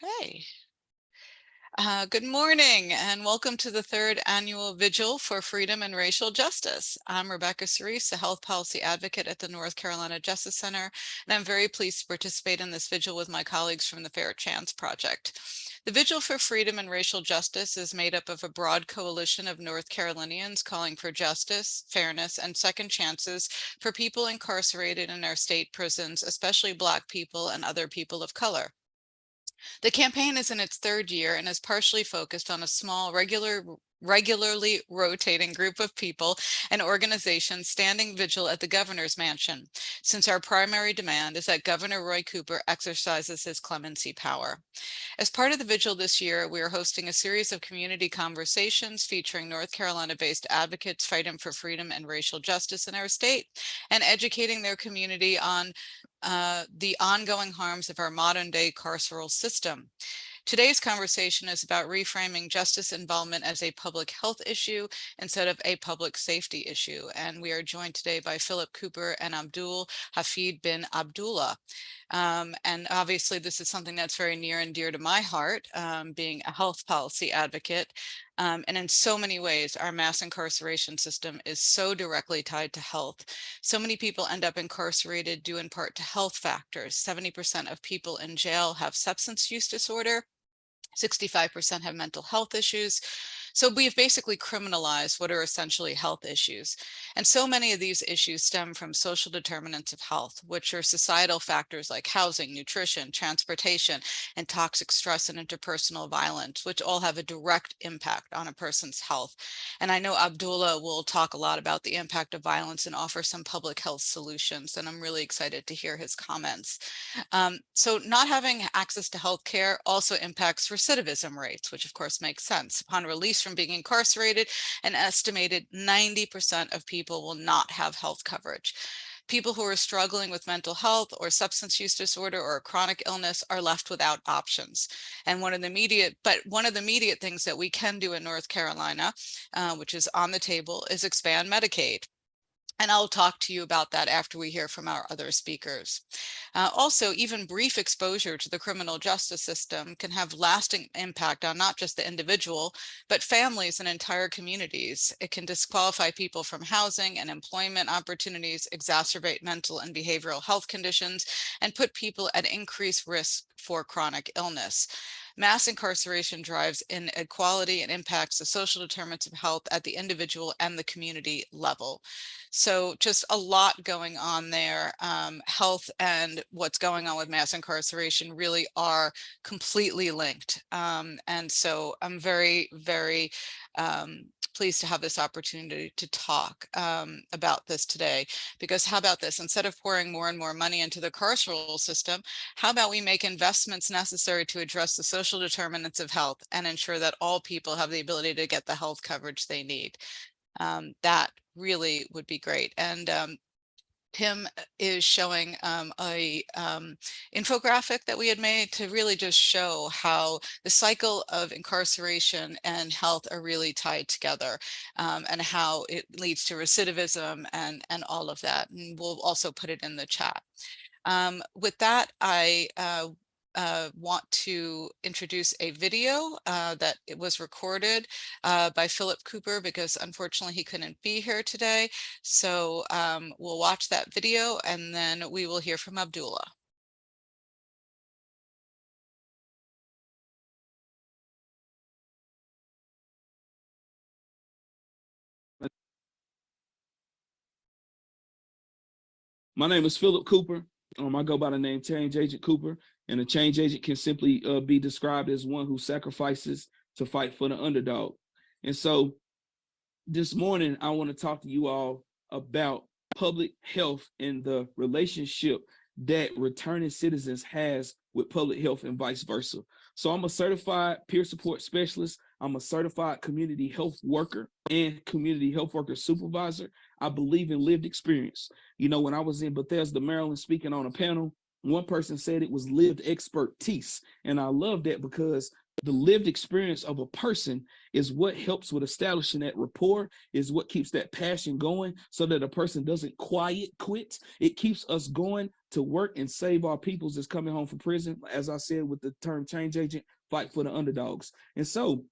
Okay. Good morning and welcome to the third annual Vigil for Freedom and Racial Justice. I'm Rebecca Cerese, a health policy advocate at the North Carolina Justice Center, and I'm very pleased to participate in this vigil with my colleagues from the Fair Chance Project. The Vigil for Freedom and Racial Justice is made up of a broad coalition of North Carolinians calling for justice, fairness, and second chances for people incarcerated in our state prisons, especially Black people and other people of color. The campaign is in its third year and is partially focused on a small, regularly rotating group of people and organizations standing vigil at the governor's mansion, since our primary demand is that Governor Roy Cooper exercises his clemency power. As part of the vigil this year, we are hosting a series of community conversations featuring North Carolina-based advocates fighting for freedom and racial justice in our state and educating their community on the ongoing harms of our modern day carceral system. Today's conversation is about reframing justice involvement as a public health issue instead of a public safety issue. And we are joined today by Philip Cooper and Abdul Hafeedh bin Abdullah. And obviously this is something that's very near and dear to my heart, being a health policy advocate. And in so many ways, our mass incarceration system is so directly tied to health. So many people end up incarcerated due in part to health factors. 70% of people in jail have substance use disorder. 65% have mental health issues. So we've basically criminalized what are essentially health issues. And so many of these issues stem from social determinants of health, which are societal factors like housing, nutrition, transportation, and toxic stress and interpersonal violence, which all have a direct impact on a person's health. And I know Abdullah will talk a lot about the impact of violence and offer some public health solutions. And I'm really excited to hear his comments. So not having access to health care also impacts recidivism rates, which of course makes sense. Upon release from being incarcerated, an estimated 90% of people will not have health coverage. People who are struggling with mental health or substance use disorder or a chronic illness are left without options. And one of the immediate things that we can do in North Carolina, which is on the table, is expand Medicaid. And I'll talk to you about that after we hear from our other speakers. Also, even brief exposure to the criminal justice system can have lasting impact on not just the individual, but families and entire communities. It can disqualify people from housing and employment opportunities, exacerbate mental and behavioral health conditions, and put people at increased risk for chronic illness. Mass incarceration drives inequality and impacts the social determinants of health at the individual and the community level. So just a lot going on there. Health and what's going on with mass incarceration really are completely linked. And so I'm very, very pleased to have this opportunity to talk about this today, because how about this? Instead of pouring more and more money into the carceral system, how about we make investments necessary to address the social determinants of health and ensure that all people have the ability to get the health coverage they need? That really would be great. And Tim is showing a infographic that we had made to really just show how the cycle of incarceration and health are really tied together, and how it leads to recidivism and all of that. And we'll also put it in the chat. With that, I want to introduce a video that it was recorded by Philip Cooper, because unfortunately he couldn't be here today. So we'll watch that video and then we will hear from Abdullah. My name is Philip Cooper. I go by the name Change Agent Cooper, and a change agent can simply be described as one who sacrifices to fight for the underdog. And so this morning, I want to talk to you all about public health and the relationship that returning citizens has with public health and vice versa. So I'm a certified peer support specialist. I'm a certified community health worker and community health worker supervisor. I believe in lived experience. You know, when I was in Bethesda, Maryland, speaking on a panel, one person said it was lived expertise. And I love that, because the lived experience of a person is what helps with establishing that rapport, is what keeps that passion going so that a person doesn't quit. It keeps us going to work and save our peoples that's coming home from prison. As I said, with the term change agent, fight for the underdogs. And so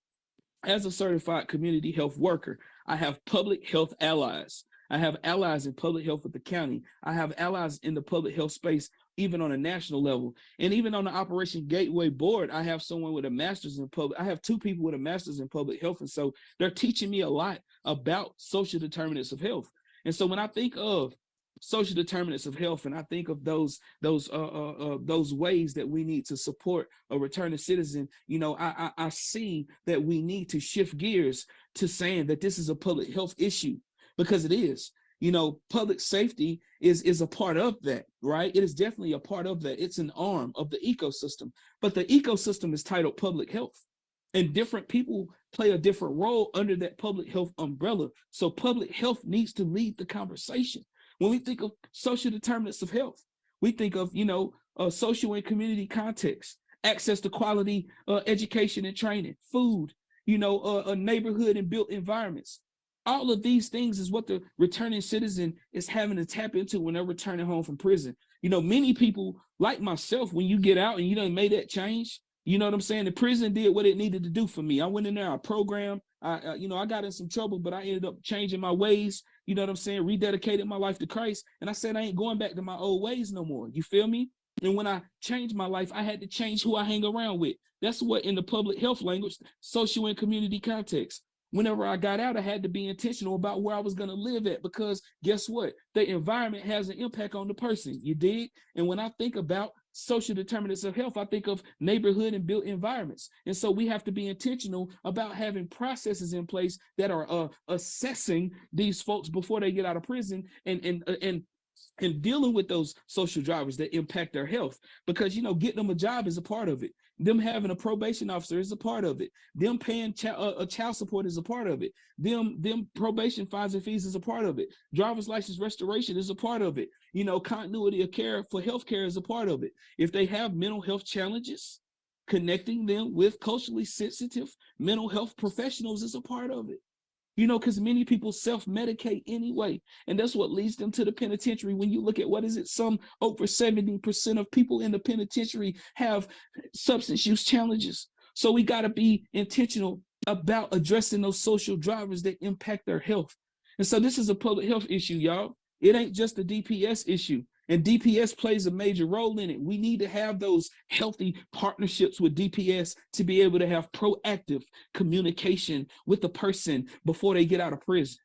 as a certified community health worker, I have public health allies. I have allies in public health with the county. I have allies in the public health space, even on a national level. And even on the Operation Gateway board, I have someone with a master's in public. I have two people with a master's in public health. And so they're teaching me a lot about social determinants of health. And so when I think of social determinants of health, and I think of those ways that we need to support a returning citizen, I see that we need to shift gears to saying that this is a public health issue, because it is. Public safety is a part of that, right? It is definitely a part of that. It's an arm of the ecosystem, but the ecosystem is titled public health, and different people play a different role under that public health umbrella. So public health needs to lead the conversation. When we think of social determinants of health, we think of, social and community context, access to quality education and training, food, a neighborhood and built environments. All of these things is what the returning citizen is having to tap into when they're returning home from prison. Many people like myself, when you get out and you done made that change, you know what I'm saying? The prison did what it needed to do for me. I went in there, I programmed, I got in some trouble, but I ended up changing my ways, you know what I'm saying? Rededicated my life to Christ. And I said, I ain't going back to my old ways no more. You feel me? And when I changed my life, I had to change who I hang around with. That's what, in the public health language, social and community context. Whenever I got out, I had to be intentional about where I was going to live at, because guess what? The environment has an impact on the person. You dig? And when I think about social determinants of health, I think of neighborhood and built environments. And so we have to be intentional about having processes in place that are assessing these folks before they get out of prison, and dealing with those social drivers that impact their health. Because getting them a job is a part of it. Them having a probation officer is a part of it. Them paying child support is a part of it. Them probation fines and fees is a part of it. Driver's license restoration is a part of it. Continuity of care for healthcare is a part of it. If they have mental health challenges, connecting them with culturally sensitive mental health professionals is a part of it. Because many people self-medicate anyway. And that's what leads them to the penitentiary. When you look at, what is it, some over 70% of people in the penitentiary have substance use challenges. So we got to be intentional about addressing those social drivers that impact their health. And so this is a public health issue, y'all. It ain't just a DPS issue. And DPS plays a major role in it. We need to have those healthy partnerships with DPS to be able to have proactive communication with the person before they get out of prison,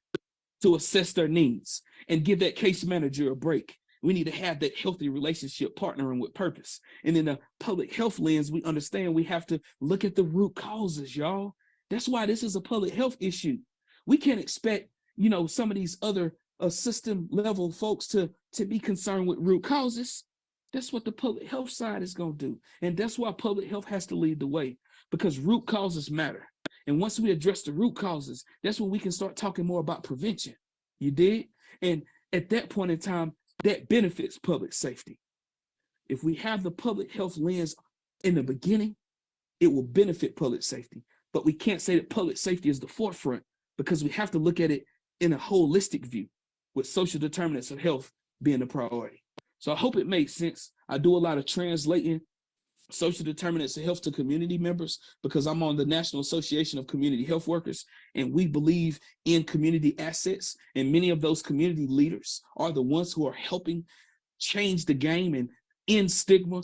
to assess their needs and give that case manager a break. We need to have that healthy relationship, partnering with purpose. And in the public health lens, we understand we have to look at the root causes, y'all. That's why this is a public health issue. We can't expect, some of these other system level folks to be concerned with root causes. That's what the public health side is going to do. And that's why public health has to lead the way, because root causes matter. And once we address the root causes, that's when we can start talking more about prevention. You did? And at that point in time, that benefits public safety. If we have the public health lens in the beginning, it will benefit public safety. But we can't say that public safety is the forefront, because we have to look at it in a holistic view, with social determinants of health being the priority. So I hope it makes sense. I do a lot of translating social determinants of health to community members, because I'm on the National Association of Community Health Workers, and we believe in community assets. And many of those community leaders are the ones who are helping change the game and end stigma.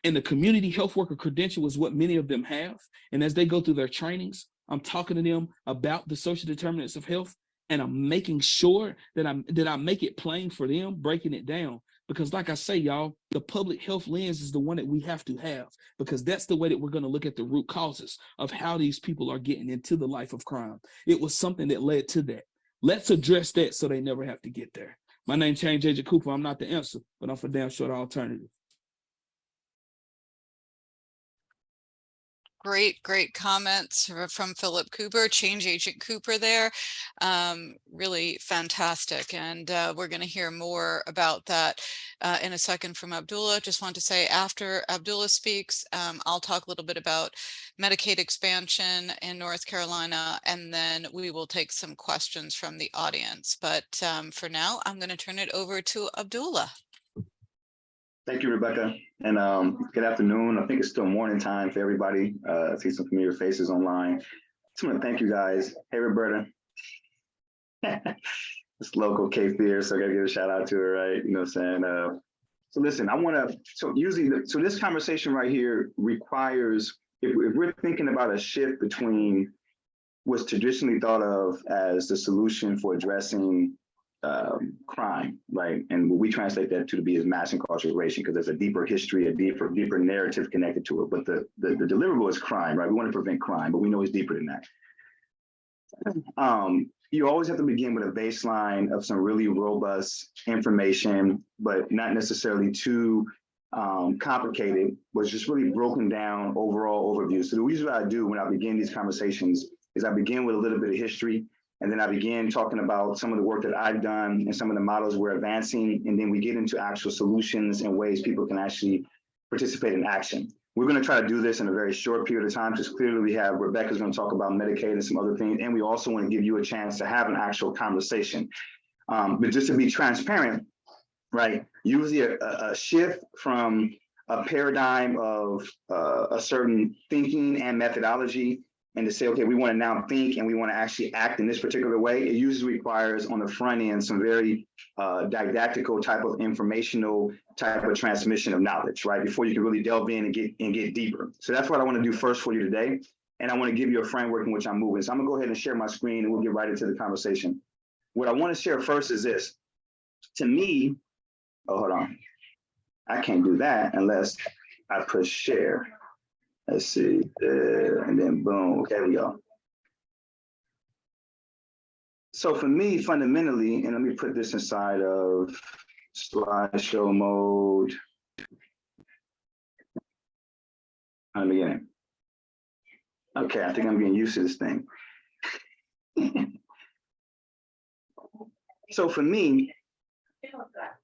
And the community health worker credential is what many of them have. And as they go through their trainings, I'm talking to them about the social determinants of health, and I'm making sure that I make it plain for them, breaking it down. Because like I say, y'all, the public health lens is the one that we have to have, because that's the way that we're going to look at the root causes of how these people are getting into the life of crime. It was something that led to that. Let's address that so they never have to get there. My name's Change Agent Cooper. I'm not the answer, but I'm for damn sure the alternative. Great comments from Philip Cooper, Change Agent Cooper there. Really fantastic. And we're going to hear more about that in a second from Abdullah. Just want to say after Abdullah speaks, I'll talk a little bit about Medicaid expansion in North Carolina, and then we will take some questions from the audience. But for now, I'm going to turn it over to Abdullah. Thank you, Rebecca, and good afternoon. I think it's still morning time for everybody. I see some familiar faces online. Just want to thank you guys. Hey, Roberta. It's local Cape Fear, so I got to give a shout out to her, right? You know what I'm saying? So listen, I want to, so this conversation right here requires, if we're thinking about a shift between what's traditionally thought of as the solution for addressing crime, right? And what we translate that to be is mass incarceration, because there's a deeper history, a deeper narrative connected to it. But the deliverable is crime, right? We want to prevent crime, but we know it's deeper than that. You always have to begin with a baseline of some really robust information, but not necessarily too complicated, but just really broken down overall overview. So the reason what I do when I begin these conversations is I begin with a little bit of history, and then I begin talking about some of the work that I've done and some of the models we're advancing. And then we get into actual solutions and ways people can actually participate in action. We're going to try to do this in a very short period of time, because clearly we have Rebecca's going to talk about Medicaid and some other things. And we also want to give you a chance to have an actual conversation. But just to be transparent, right, usually a shift from a paradigm of a certain thinking and methodology, and to say, okay, we want to now think and we want to actually act in this particular way, it usually requires on the front end some very didactical type of informational type of transmission of knowledge, right? Before you can really delve in and get deeper. So that's what I want to do first for you today. And I want to give you a framework in which I'm moving. So I'm gonna go ahead and share my screen and we'll get right into the conversation. What I want to share first is this. To me, oh, hold on. I can't do that unless I push share. Let's see, and then boom, there we go. So for me, fundamentally, and let me put this inside of slideshow mode. I'm beginning. Okay, I think I'm getting used to this thing. So for me,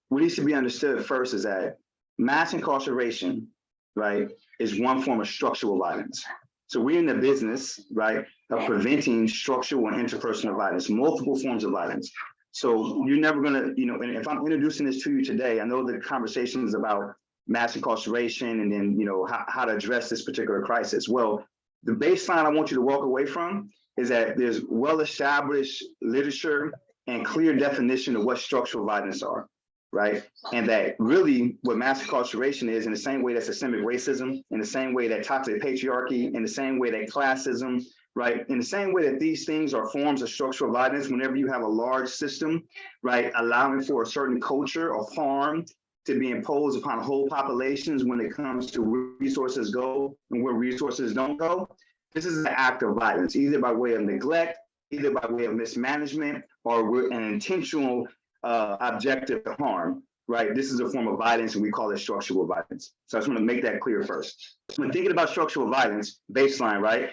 what needs to be understood first is that mass incarceration, right, is one form of structural violence. So we're in the business, right, of preventing structural and interpersonal violence, multiple forms of violence. So you're never gonna, you know, and if I'm introducing this to you today, I know the conversation is about mass incarceration and then, you know, how to address this particular crisis. Well, the baseline I want you to walk away from is that there's well-established literature and clear definition of what structural violence are. Right? And that really what mass incarceration is, in the same way that systemic racism, in the same way that toxic patriarchy, in the same way that classism, right? In the same way that these things are forms of structural violence, whenever you have a large system, right, allowing for a certain culture of harm to be imposed upon whole populations when it comes to where resources go and where resources don't go, this is an act of violence, either by way of neglect, either by way of mismanagement, or an intentional objective to harm, right? This is a form of violence and we call it structural violence. So I just want to make that clear first. When thinking about structural violence, baseline, right?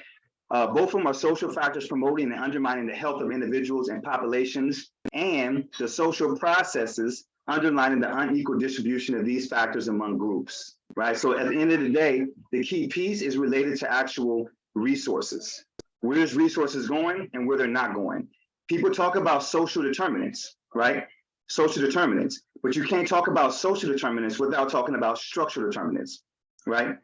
Both of them are social factors promoting and undermining the health of individuals and populations, and the social processes underlining the unequal distribution of these factors among groups, right? So at the end of the day, the key piece is related to actual resources. Where's resources going and where they're not going? People talk about social determinants, right? Social determinants, but you can't talk about social determinants without talking about structural determinants, right?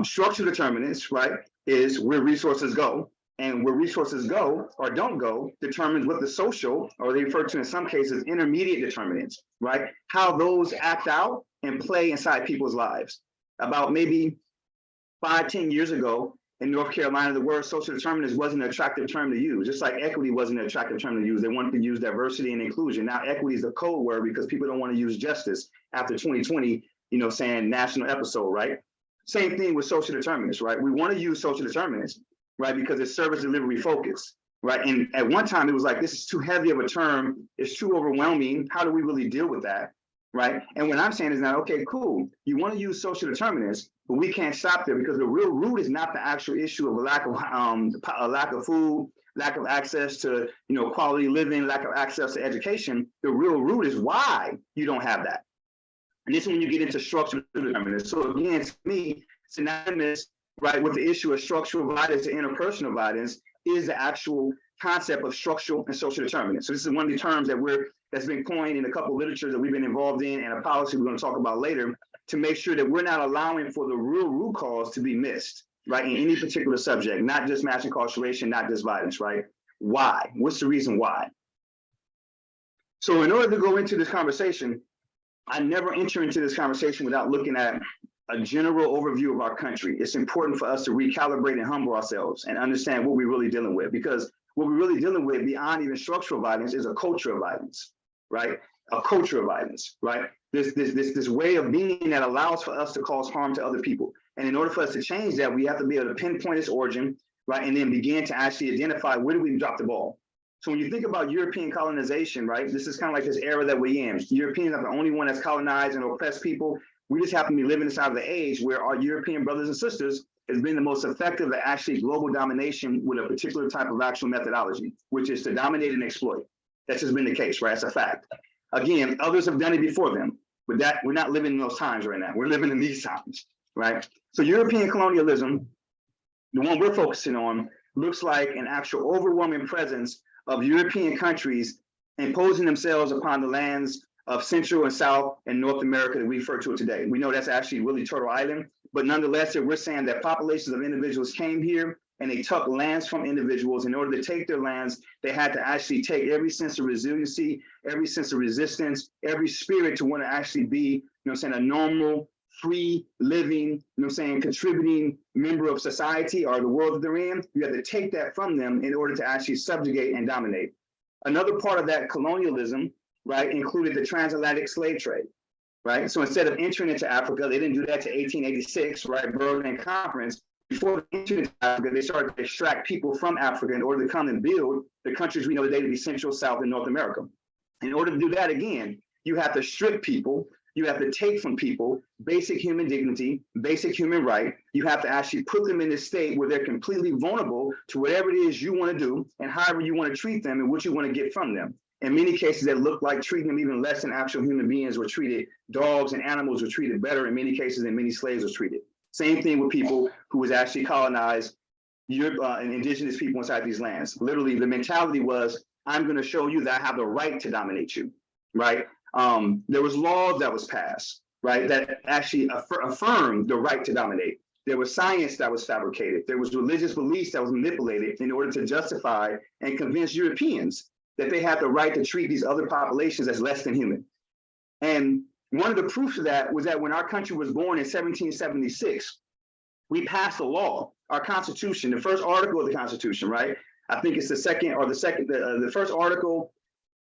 Structural determinants, right, is where resources go, and where resources go or don't go determines what the social, or they refer to in some cases, intermediate determinants, right? How those act out and play inside people's lives. About maybe 5-10 years ago, in North Carolina, the word social determinants wasn't an attractive term to use, just like equity wasn't an attractive term to use. They wanted to use diversity and inclusion. Now equity is a code word because people don't want to use justice after 2020, you know, saying national episode, right? Same thing with social determinants, right? We want to use social determinants, right? Because it's service delivery focused, right? And at one time it was like, this is too heavy of a term. It's too overwhelming. How do we really deal with that, right? And what I'm saying is now, okay, cool. You want to use social determinants, But we can't stop there because the real root is not the actual issue of a lack of food, lack of access to quality living, lack of access to education. The real root is why you don't have that. And this is when you get into structural determinants. So again, to me, synonymous, right, with the issue of structural violence and interpersonal violence is the actual concept of structural and social determinants. So this is one of the terms that's been coined in a couple of literature that we've been involved in, and a policy we're going to talk about later, to make sure that we're not allowing for the real root cause to be missed, right, in any particular subject, not just mass incarceration, not just violence, right? Why? What's the reason why? So in order to go into this conversation, I never enter into this conversation without looking at a general overview of our country. It's important for us to recalibrate and humble ourselves and understand what we're really dealing with, because what we're really dealing with beyond even structural violence is a culture of violence, right? A culture of violence, right? This way of being that allows for us to cause harm to other people. And in order for us to change that, we have to be able to pinpoint its origin, right? And then begin to actually identify where do we drop the ball. So when you think about European colonization, right, this is kind of like this era that we're in. Europeans are the only one that's colonized and oppressed people. We just happen to be living inside of the age where our European brothers and sisters has been the most effective at actually global domination with a particular type of actual methodology, which is to dominate and exploit. That's just been the case, right? That's a fact. Again, others have done it before them, but that we're not living in those times right now. We're living in these times, right? So European colonialism, the one we're focusing on, looks like an actual overwhelming presence of European countries imposing themselves upon the lands of Central and South and North America that we refer to it today. We know that's actually really Turtle Island, but nonetheless, we're saying that populations of individuals came here and they took lands from individuals. In order to take their lands, they had to actually take every sense of resiliency, every sense of resistance, every spirit to want to actually be, a normal, free, living, contributing member of society or the world that they're in. You have to take that from them in order to actually subjugate and dominate. Another part of that colonialism, right, included the transatlantic slave trade, right? So instead of entering into Africa, they didn't do that to 1886, right, Berlin Conference. Before they entered into Africa, they started to extract people from Africa in order to come and build the countries we know today to be Central, South, and North America. In order to do that, again, you have to strip people. You have to take from people basic human dignity, basic human right. You have to actually put them in a state where they're completely vulnerable to whatever it is you want to do and however you want to treat them and what you want to get from them. In many cases, that look like treating them even less than actual human beings were treated. Dogs and animals were treated better in many cases than many slaves were treated. Same thing with people who was actually colonized, and indigenous people inside these lands. Literally, the mentality was, I'm going to show you that I have the right to dominate you, right? There was laws that was passed, right, that actually affirmed the right to dominate. There was science that was fabricated. There was religious beliefs that was manipulated in order to justify and convince Europeans that they had the right to treat these other populations as less than human. And one of the proofs of that was that when our country was born in 1776, we passed a law, our Constitution, the first article of the Constitution, right? I think it's the first article,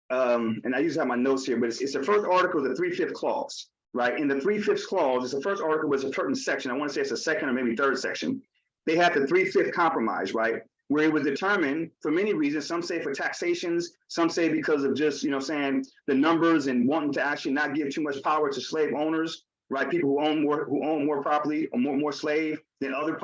and I usually have my notes here, but it's the first article, the 3/5 clause, right? In the 3/5 clause, it's the first article was a certain section. I want to say it's the second or maybe third section. They had the 3/5 compromise, right? Where it was determined for many reasons. Some say for taxations, some say because of just, the numbers and wanting to actually not give too much power to slave owners, right? People who own more property or more slave than other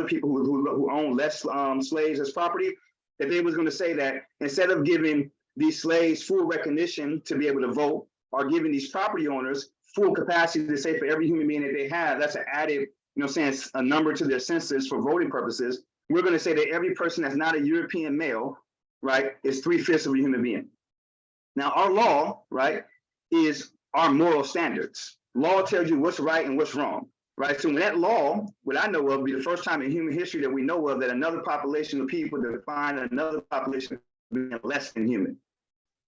people who own less slaves as property. That they was going to say that instead of giving these slaves full recognition to be able to vote, or giving these property owners full capacity to say for every human being that they have, that's an added, a number to their census for voting purposes. We're going to say that every person that's not a European male, right, is 3/5 of a human being. Now, our law, right, is our moral standards. Law tells you what's right and what's wrong, right? So when that law, what I know of, will be the first time in human history that we know of that another population of people define another population as being less than human.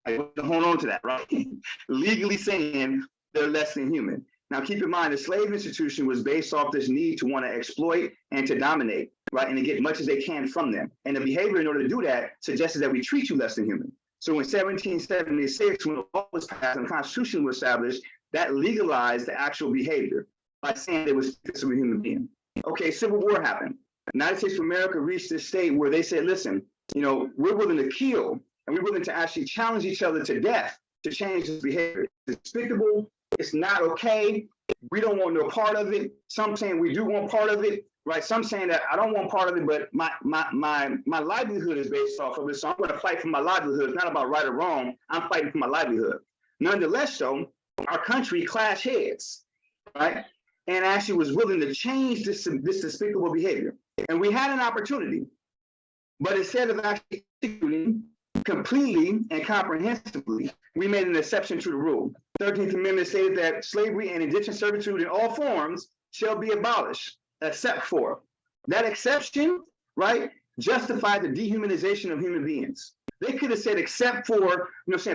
I want to hold on to that, right? Legally saying they're less than human. Now, keep in mind, the slave institution was based off this need to want to exploit and to dominate, right? And to get much as they can from them. And the behavior in order to do that suggested that we treat you less than human. So in 1776, when the law was passed and the Constitution was established, that legalized the actual behavior by saying it was a human being. Okay, Civil War happened. The United States of America reached this state where they said, listen, we're willing to kill and we're willing to actually challenge each other to death to change this behavior. It's despicable. It's not okay. we don't want no part of it. Some saying we do want part of it, right? Some saying that I don't want part of it, but my livelihood is based off of it. So I'm going to fight for my livelihood. It's not about right or wrong. I'm fighting for my livelihood. Nonetheless, though, our country clashed heads, right? And actually was willing to change this despicable behavior. And we had an opportunity, but instead of actually executing completely and comprehensively, we made an exception to the rule. 13th Amendment stated that slavery and indentured servitude in all forms shall be abolished, except for. That exception, right, justified the dehumanization of human beings. They could have said except for,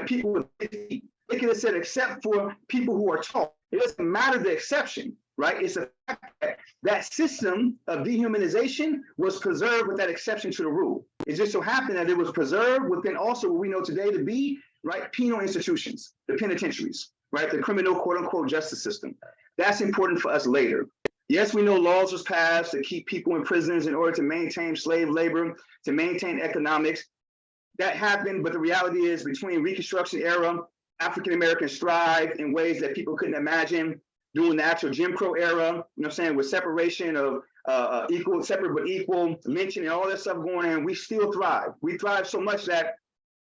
people with feet. They could have said except for people who are tall. It doesn't matter the exception, right? It's the fact that that system of dehumanization was preserved with that exception to the rule. It just so happened that it was preserved within also what we know today to be, right, penal institutions, the penitentiaries, right, the criminal quote unquote justice system. That's important for us later. Yes, we know laws was passed to keep people in prisons in order to maintain slave labor, to maintain economics. That happened, but the reality is between Reconstruction era, African Americans thrived in ways that people couldn't imagine. During the actual Jim Crow era, with separation of equal, separate but equal, lynching and all that stuff going on, we still thrive. We thrive so much that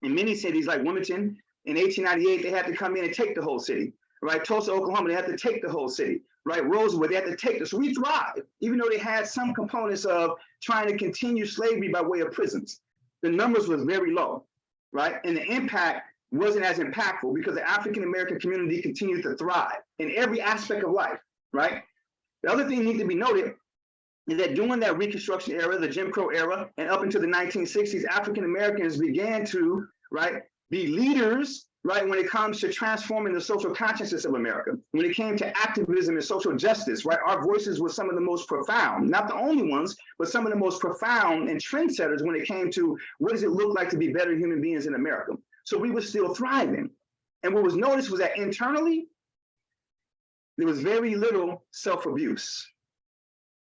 in many cities like Wilmington, in 1898, they had to come in and take the whole city, right? Tulsa, Oklahoma, they had to take the whole city, right? Rosewood, they had to take this. So we thrive, even though they had some components of trying to continue slavery by way of prisons. The numbers was very low, right? And the impact wasn't as impactful because the African-American community continued to thrive in every aspect of life, right? The other thing that needs to be noted is that during that Reconstruction era, the Jim Crow era, and up into the 1960s, African-Americans began to, right, be leaders, right, when it comes to transforming the social consciousness of America. When it came to activism and social justice, right, our voices were some of the most profound, not the only ones, but some of the most profound and trendsetters when it came to what does it look like to be better human beings in America. So we were still thriving. And what was noticed was that internally, there was very little self-abuse.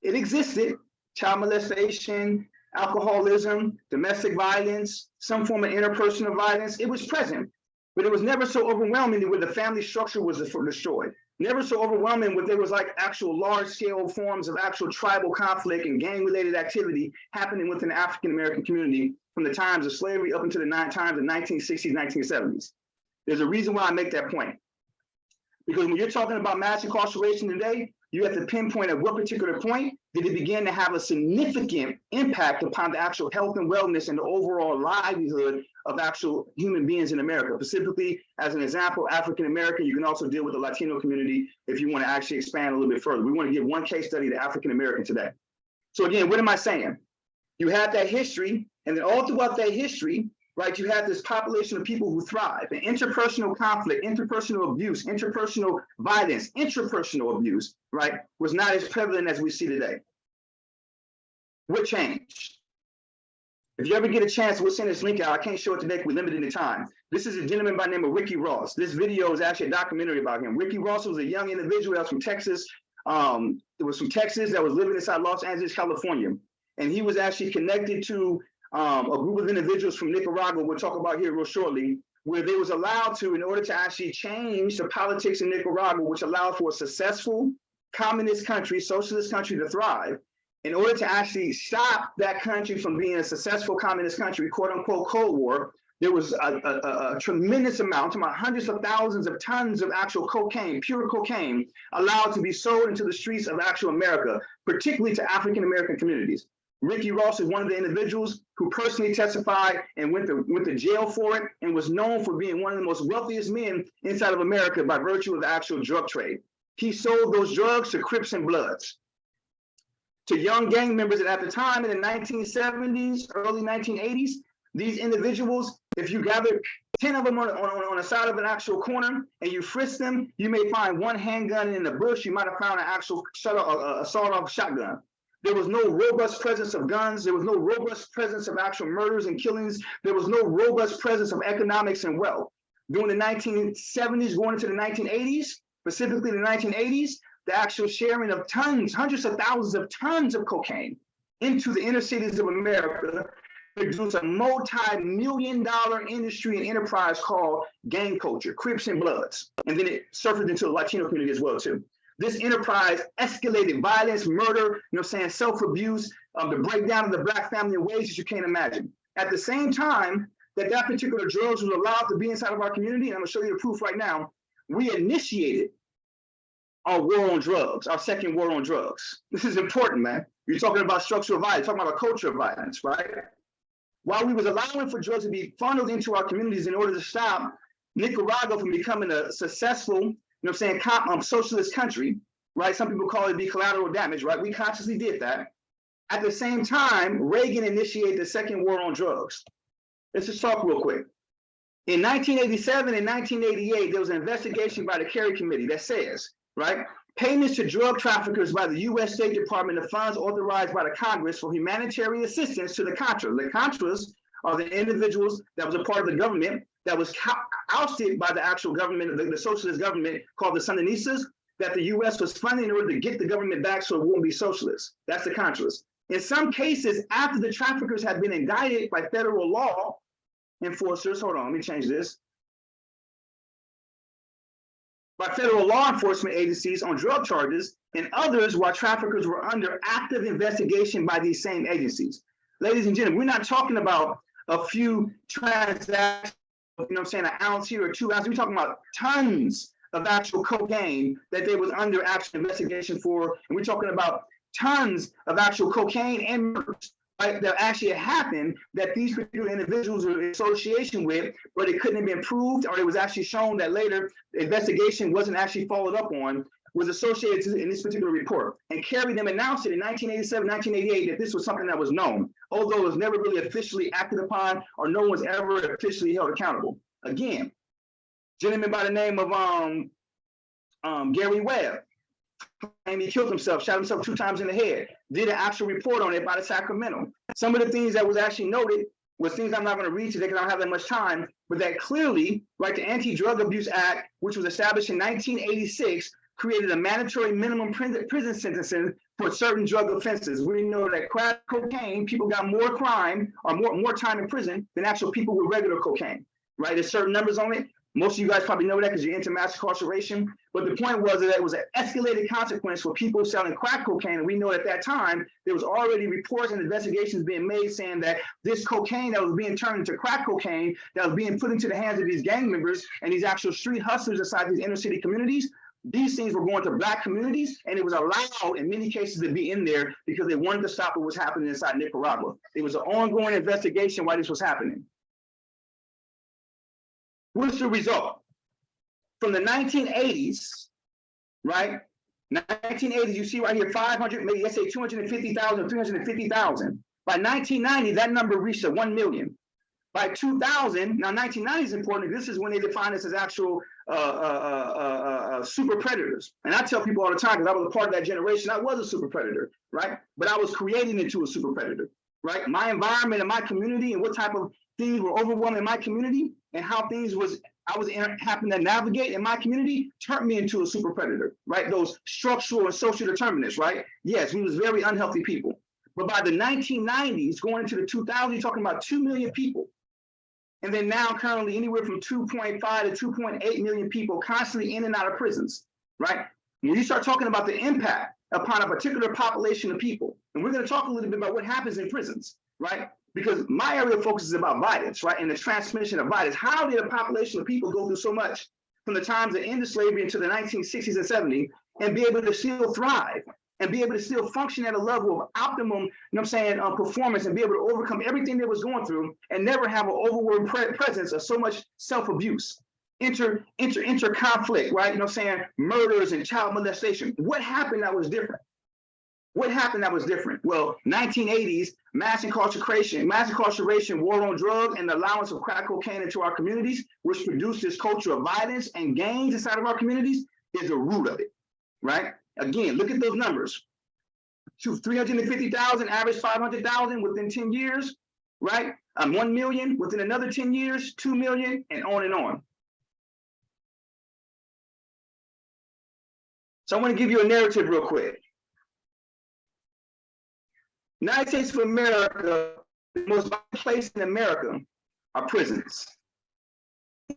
It existed, child molestation, alcoholism, domestic violence, some form of interpersonal violence. It was present, but it was never so overwhelming where the family structure was destroyed. Never so overwhelming where there was like actual large-scale forms of actual tribal conflict and gang-related activity happening within the African-American community from the times of slavery up until the times of 1960s, 1970s. There's a reason why I make that point. Because when you're talking about mass incarceration today, you have to pinpoint at what particular point did it begin to have a significant impact upon the actual health and wellness and the overall livelihood of actual human beings in America. Specifically, as an example, African-American, you can also deal with the Latino community if you want to actually expand a little bit further. We want to give one case study to African-American today. So again, what am I saying? You have that history, and then all throughout that history, right, you have this population of people who thrive. And interpersonal conflict, interpersonal abuse, interpersonal violence, intrapersonal abuse, right, was not as prevalent as we see today. What changed? If you ever get a chance, we'll send this link out. I can't show it today because we're limited in time. This is a gentleman by the name of Ricky Ross. This video is actually a documentary about him. Ricky Ross was a young individual that was from Texas. It was from Texas that was living inside Los Angeles, California. And he was actually connected to a group of individuals from Nicaragua, we'll talk about here real shortly, where they was allowed to, in order to actually change the politics in Nicaragua, which allowed for a successful communist country, socialist country to thrive, in order to actually stop that country from being a successful communist country, quote unquote Cold War, there was a tremendous amount, about hundreds of thousands of tons of actual cocaine, pure cocaine, allowed to be sold into the streets of actual America, particularly to African-American communities. Ricky Ross is one of the individuals who personally testified and went to jail for it and was known for being one of the most wealthiest men inside of America by virtue of the actual drug trade. He sold those drugs to Crips and Bloods, to young gang members that at the time in the 1970s, early 1980s, these individuals, if you gather 10 of them on the side of an actual corner and you frisk them, you may find one handgun in the bush. You might have found an actual sawed-off shotgun. There was no robust presence of guns. There was no robust presence of actual murders and killings. There was no robust presence of economics and wealth. During the 1970s, going into the 1980s, specifically the 1980s, the actual sharing of tons, hundreds of thousands of tons of cocaine into the inner cities of America produced a multi-million-dollar industry and enterprise called gang culture, Crips and Bloods. And then it surfaced into the Latino community as well, too. This enterprise escalated violence, murder, self-abuse, the breakdown of the Black family in ways that you can't imagine. At the same time that particular drugs was allowed to be inside of our community, and I'm gonna show you the proof right now, we initiated our war on drugs, our second war on drugs. This is important, man. You're talking about structural violence, talking about a culture of violence, right? While we was allowing for drugs to be funneled into our communities in order to stop Nicaragua from becoming a successful, socialist country, right? Some people call it the collateral damage, right? We consciously did that. At the same time, Reagan initiated the second war on drugs. Let's just talk real quick. In 1987 and 1988, there was an investigation by the Kerry Committee that says, right, payments to drug traffickers by the U.S. State Department of funds authorized by the Congress for humanitarian assistance to the Contras. The Contras are the individuals that was a part of the government that was ousted by the actual government, the socialist government called the Sandinistas, that the U.S. was funding in order to get the government back so it won't be socialist. That's the Contras. In some cases, after the traffickers had been indicted by federal law enforcers, hold on, let me change this, by federal law enforcement agencies on drug charges, and others while traffickers were under active investigation by these same agencies. Ladies and gentlemen, we're not talking about a few transactions, an ounce here or 2 ounces. We're talking about tons of actual cocaine that they was under actual investigation for, and we're talking about tons of actual cocaine and murders, right, that actually happened that these particular individuals were in association with, but it couldn't have been proved, or it was actually shown that later the investigation wasn't actually followed up on, was associated in this particular report. And Kerry then announced it in 1987, 1988 that this was something that was known, although it was never really officially acted upon or no one's ever officially held accountable. Again, gentleman by the name of Gary Webb, and he killed himself, shot himself 2 times in the head, did an actual report on it by the Sacramento. Some of the things that was actually noted was things I'm not going to read today because I don't have that much time, but that clearly, right, the Anti-Drug Abuse Act, which was established in 1986, created a mandatory minimum prison sentences for certain drug offenses. We know that crack cocaine, people got more crime or more time in prison than actual people with regular cocaine, right? There's certain numbers on it. Most of you guys probably know that because you're into mass incarceration. But the point was that it was an escalated consequence for people selling crack cocaine. And we know at that time, there was already reports and investigations being made saying that this cocaine that was being turned into crack cocaine, that was being put into the hands of these gang members and these actual street hustlers inside these inner city communities, these things were going to Black communities, and it was allowed in many cases to be in there because they wanted to stop what was happening inside Nicaragua. It was an ongoing investigation why this was happening. What's the result? From the 1980s, right? 1980s, you see right here, 500, maybe let's say 250,000, 350,000. By 1990, that number reached 1 million. By 2000, now 1990 is important. This is when they define this as actual super predators. And I tell people all the time, because I was a part of that generation, I was a super predator, right? But I was creating into a super predator, right? My environment and my community and what type of things were overwhelming my community and how things I was happening to navigate in my community turned me into a super predator, right? Those structural and social determinants, right? Yes, we was very unhealthy people. But by the 1990s, going into the 2000s, you're talking about 2 million people. And then now currently anywhere from 2.5 to 2.8 million people constantly in and out of prisons, right? When you start talking about the impact upon a particular population of people, and we're going to talk a little bit about what happens in prisons, right? Because my area of focus is about violence, right? And the transmission of violence. How did a population of people go through so much from the times of end of slavery into the 1960s and 70s and be able to still thrive and be able to still function at a level of optimum, performance and be able to overcome everything they was going through and never have an overwhelming presence of so much self-abuse, inter-conflict, right? Murders and child molestation. What happened that was different? What happened that was different? Well, 1980s, mass incarceration, war on drugs, and the allowance of crack cocaine into our communities, which produced this culture of violence and gangs inside of our communities, is the root of it, right? Again, look at those numbers. 350,000, average 500,000 within 10 years, right? 1 million within another 10 years, 2 million, and on and on. So I want to give you a narrative real quick. United States of America, the most violent place in America are prisons.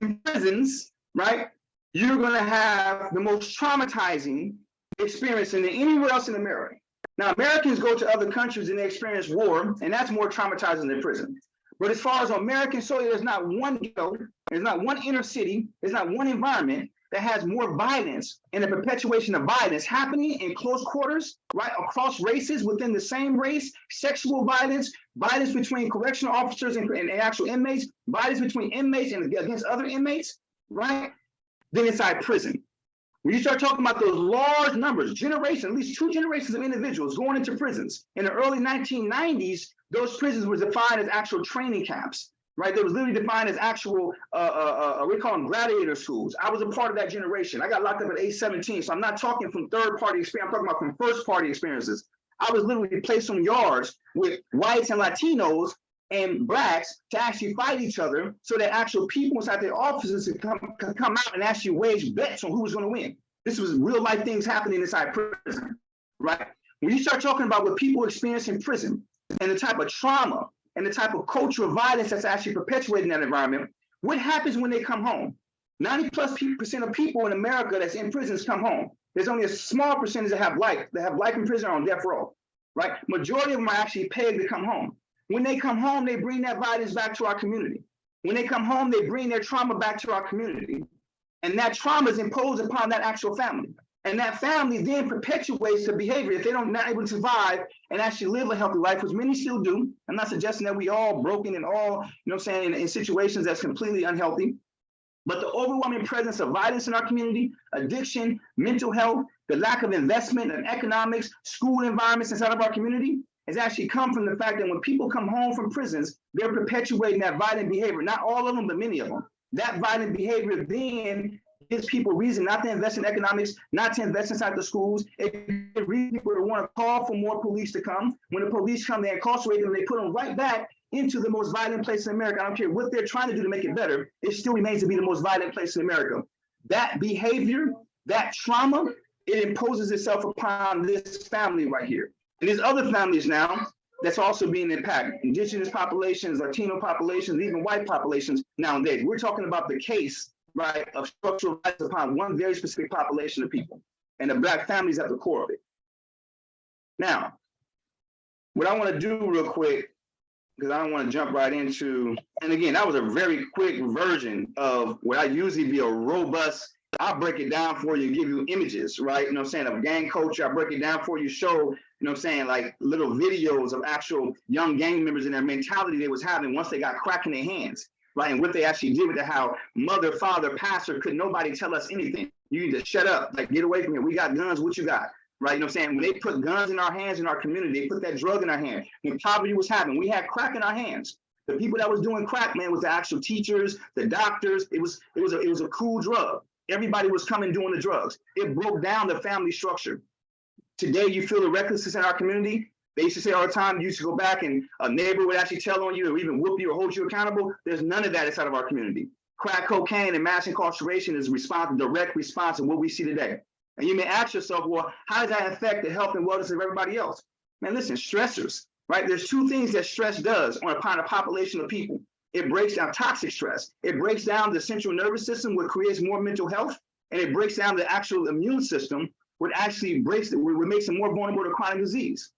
In prisons, right, you're going to have the most traumatizing experiencing than anywhere else in America. Now, Americans go to other countries and they experience war, and that's more traumatizing than prison. But as far as American soil, there's not one ghetto, there's not one inner city, there's not one environment that has more violence and the perpetuation of violence happening in close quarters, right, across races within the same race, sexual violence, violence between correctional officers and actual inmates, violence between inmates and against other inmates, right, than inside prison. When you start talking about those large numbers, generations, at least 2 generations of individuals going into prisons, in the early 1990s, those prisons were defined as actual training camps, right? They was literally defined as actual, we call them gladiator schools. I was a part of that generation. I got locked up at age 17, so I'm not talking from third-party experience. I'm talking about from first-party experiences. I was literally placed on yards with whites and Latinos and blacks to actually fight each other so that actual people inside their offices could come out and actually wage bets on who was going to win. This was real life things happening inside prison, right? When you start talking about what people experience in prison and the type of trauma and the type of cultural violence that's actually perpetuated in that environment, what happens when they come home? 90+% of people in America that's in prisons come home. There's only a small percentage that have life in prison or on death row, right? Majority of them are actually paid to come home. When they come home, they bring that violence back to our community. When they come home, they bring their trauma back to our community. And that trauma is imposed upon that actual family. And that family then perpetuates the behavior. If they don't not able to survive and actually live a healthy life, which many still do. I'm not suggesting that we all broken and all, in situations that's completely unhealthy. But the overwhelming presence of violence in our community, addiction, mental health, the lack of investment in economics, school environments inside of our community, has actually come from the fact that when people come home from prisons, they're perpetuating that violent behavior. Not all of them, but many of them. That violent behavior then gives people reason not to invest in economics, not to invest inside the schools. It gives people to want to call for more police to come. When the police come, they incarcerate them, they put them right back into the most violent place in America. I don't care what they're trying to do to make it better. It still remains to be the most violent place in America. That behavior, that trauma, it imposes itself upon this family right here. And there's other families now that's also being impacted. Indigenous populations, Latino populations, even white populations nowadays. We're talking about the case, right, of structural violence upon one very specific population of people. And the Black families at the core of it. Now, what I want to do real quick, because I don't want to jump right into, and again, that was a very quick version of what I usually be a robust, I'll break it down for you, give you images, right? Of gang culture. I break it down for you, show, like little videos of actual young gang members and their mentality they was having once they got crack in their hands, right? And what they actually did with it, how mother, father, pastor, could nobody tell us anything. You need to shut up, like get away from here. We got guns, what you got? Right, when they put guns in our hands in our community, they put that drug in our hand. When poverty was happening, we had crack in our hands. The people that was doing crack, man, was the actual teachers, the doctors. It was a cool drug. Everybody was coming doing the drugs. It broke down the family structure. Today, you feel the recklessness in our community. They used to say all the time, you used to go back and a neighbor would actually tell on you or even whoop you or hold you accountable. There's none of that inside of our community. Crack cocaine and mass incarceration is direct response to what we see today. And you may ask yourself, well, how does that affect the health and wellness of everybody else? Man, listen, stressors, right? There's 2 things that stress does upon a population of people. It breaks down toxic stress. It breaks down the central nervous system, which creates more mental health, and it breaks down the actual immune system, which actually makes them more vulnerable to chronic disease.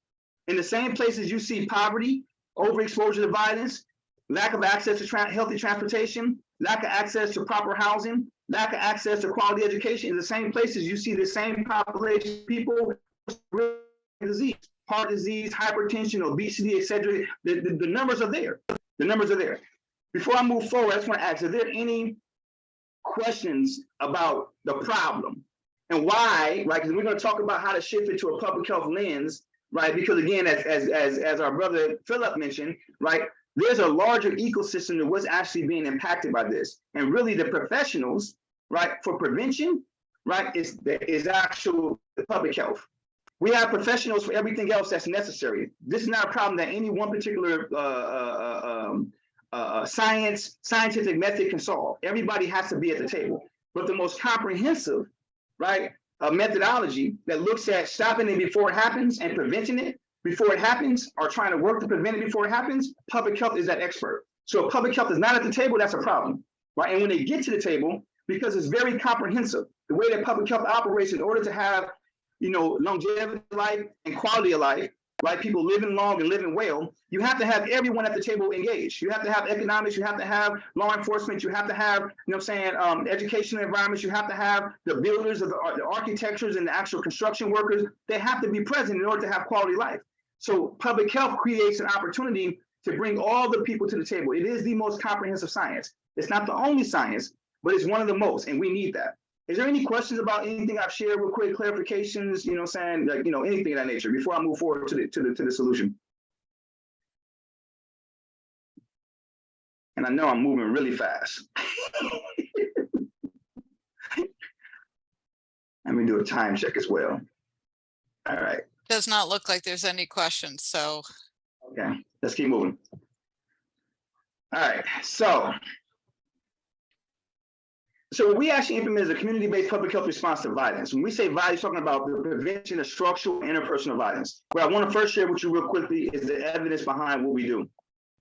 In the same places you see poverty, overexposure to violence, lack of access to healthy transportation, lack of access to proper housing, lack of access to quality education, in the same places you see the same population of people with disease, heart disease, hypertension, obesity, etc. The numbers are there. The numbers are there. Before I move forward, I just want to ask, are there any questions about the problem and why, right? Because we're going to talk about how to shift it to a public health lens, right? Because again, as our brother Philip mentioned, right, there's a larger ecosystem that was actually being impacted by this. And really the professionals, right, for prevention, right, is actual public health. We have professionals for everything else that's necessary. This is not a problem that any one particular scientific method can solve. Everybody has to be at the table. But the most comprehensive, right, methodology that looks at stopping it before it happens and preventing it before it happens, or trying to work to prevent it before it happens, public health is that expert. So if public health is not at the table, that's a problem, right? And when they get to the table, because it's very comprehensive, the way that public health operates in order to have longevity of life and quality of life, right? People living long and living well. You have to have everyone at the table engaged. You have to have economics. You have to have law enforcement. You have to have, educational environments. You have to have the builders of the architectures and the actual construction workers. They have to be present in order to have quality life. So public health creates an opportunity to bring all the people to the table. It is the most comprehensive science. It's not the only science, but it's one of the most, and we need that. Is there any questions about anything I've shared real quick, clarifications, anything of that nature before I move forward to the solution? And I know I'm moving really fast. Let me do a time check as well. All right. Does not look like there's any questions, so. Okay, let's keep moving. All right, so we actually implemented a community-based public health response to violence. When we say violence, talking about the prevention of structural interpersonal violence. What I want to first share with you real quickly is the evidence behind what we do.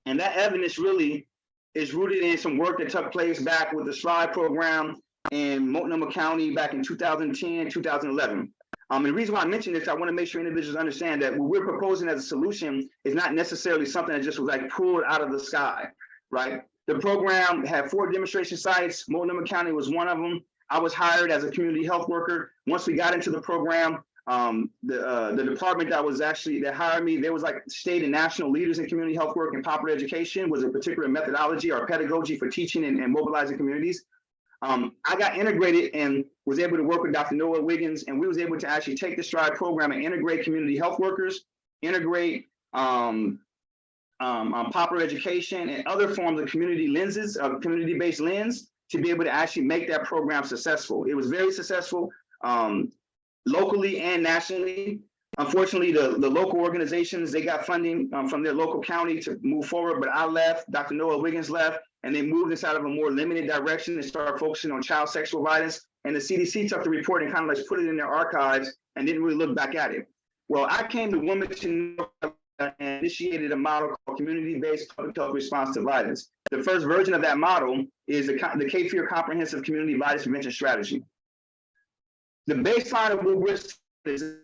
And that evidence really is rooted in some work that took place back with the STRIVE program in Multnomah County back in 2010, 2011. And the reason why I mention this, I want to make sure individuals understand that what we're proposing as a solution is not necessarily something that just was like pulled out of the sky, right? The program had 4 demonstration sites. Multnomah County was one of them. I was hired as a community health worker. Once we got into the program, the department that hired me, there was like state and national leaders in community health work and popular education was a particular methodology or pedagogy for teaching and mobilizing communities. I got integrated and was able to work with Dr. Noah Wiggins, and we was able to actually take the STRIVE program and integrate community health workers, integrate popular education and other forms of community lenses, community-based lens, to be able to actually make that program successful. It was very successful locally and nationally. Unfortunately, the local organizations, they got funding from their local county to move forward, but I left, Dr. Noah Wiggins left, and they moved inside of a more limited direction and started focusing on child sexual violence. And the CDC took the report and kind of like put it in their archives and didn't really look back at it. Well, I came to Wilmington and initiated a model called community-based public health response to violence. The first version of that model is the CAFEAR Comprehensive Community Violence Prevention Strategy. The baseline of what we're saying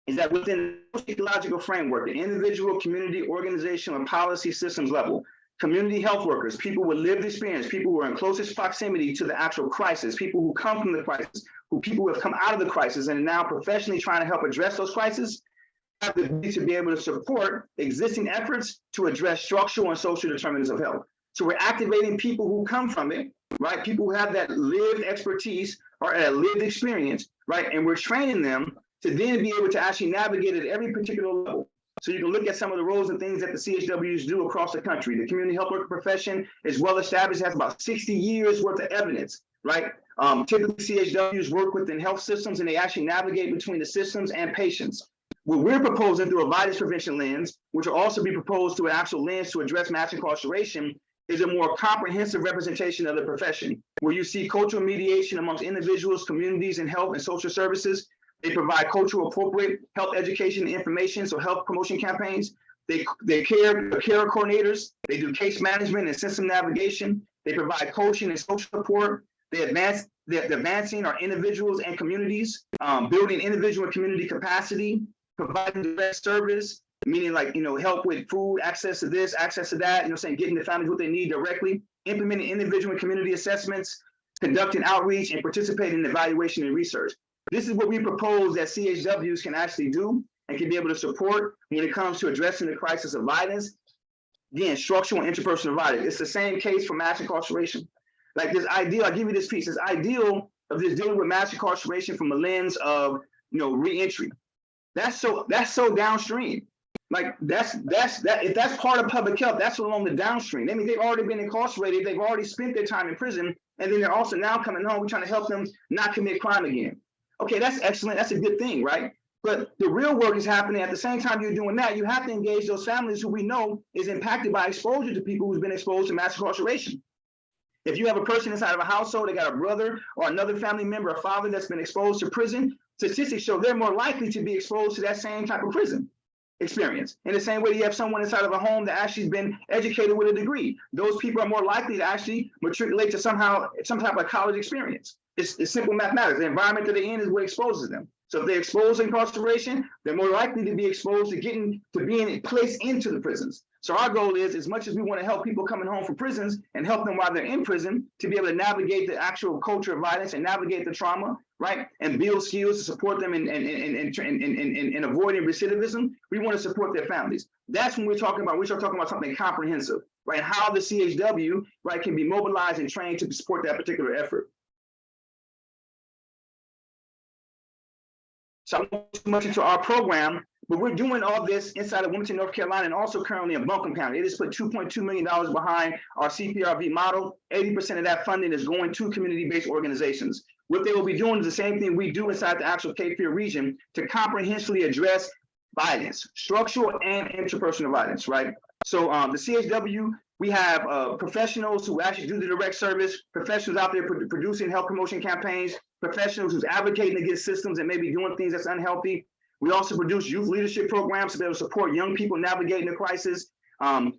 is that within the ecological framework, the individual, community, organizational, and policy systems level, community health workers, people with lived experience, people who are in closest proximity to the actual crisis, people who come from the crisis, people who have come out of the crisis and are now professionally trying to help address those crises, have the ability to be able to support existing efforts to address structural and social determinants of health. So we're activating people who come from it, right? People who have that lived expertise or a lived experience, right? And we're training them to then be able to actually navigate at every particular level. So you can look at some of the roles and things that the CHWs do across the country. The community health worker profession is well established, has about 60 years worth of evidence, right? Typically CHWs work within health systems and they actually navigate between the systems and patients. What we're proposing through a violence prevention lens, which will also be proposed through an actual lens to address mass incarceration, is a more comprehensive representation of the profession, where you see cultural mediation amongst individuals, communities, and health and social services. They provide cultural appropriate health education and information, so health promotion campaigns. They care coordinators. They do case management and system navigation. They provide coaching and social support. They're advancing our individuals and communities, building individual and community capacity, providing direct service, meaning like, help with food, access to this, access to that, getting the families what they need directly, implementing individual and community assessments, conducting outreach, and participating in evaluation and research. This is what we propose that CHWs can actually do and can be able to support when it comes to addressing the crisis of violence. Again, structural and interpersonal violence. It's the same case for mass incarceration. Like this ideal, I'll give you this piece, this ideal of this dealing with mass incarceration from a lens of, reentry. That's so downstream. Like if that's part of public health, that's along the downstream. I mean, they've already been incarcerated, they've already spent their time in prison, and then they're also now coming home. We're trying to help them not commit crime again. Okay, that's excellent. That's a good thing, right? But the real work is happening at the same time you're doing that. You have to engage those families who we know is impacted by exposure to people who's been exposed to mass incarceration. If you have a person inside of a household, they got a brother or another family member, a father that's been exposed to prison, statistics show they're more likely to be exposed to that same type of prison experience. In the same way you have someone inside of a home that actually has been educated with a degree, those people are more likely to actually matriculate to some type of college experience. It's simple mathematics. The environment that they're in is what exposes them. So if they're exposed to incarceration, they're more likely to be exposed to being placed into the prisons. So our goal is, as much as we want to help people coming home from prisons and help them while they're in prison to be able to navigate the actual culture of violence and navigate the trauma, right, and build skills to support them in avoiding recidivism, we want to support their families. That's when we start talking about something comprehensive, right? How the CHW, right, can be mobilized and trained to support that particular effort. So I won't go too much into our program, but we're doing all this inside of Wilmington, North Carolina, and also currently in Buncombe County. It has put $2.2 million behind our CPRV model. 80% of that funding is going to community-based organizations. What they will be doing is the same thing we do inside the actual Cape Fear region to comprehensively address violence, structural and interpersonal violence, right? So the CHW, we have professionals who actually do the direct service, professionals out there producing health promotion campaigns, professionals who's advocating against systems and maybe doing things that's unhealthy. We also produce youth leadership programs to be able to support young people navigating the crisis.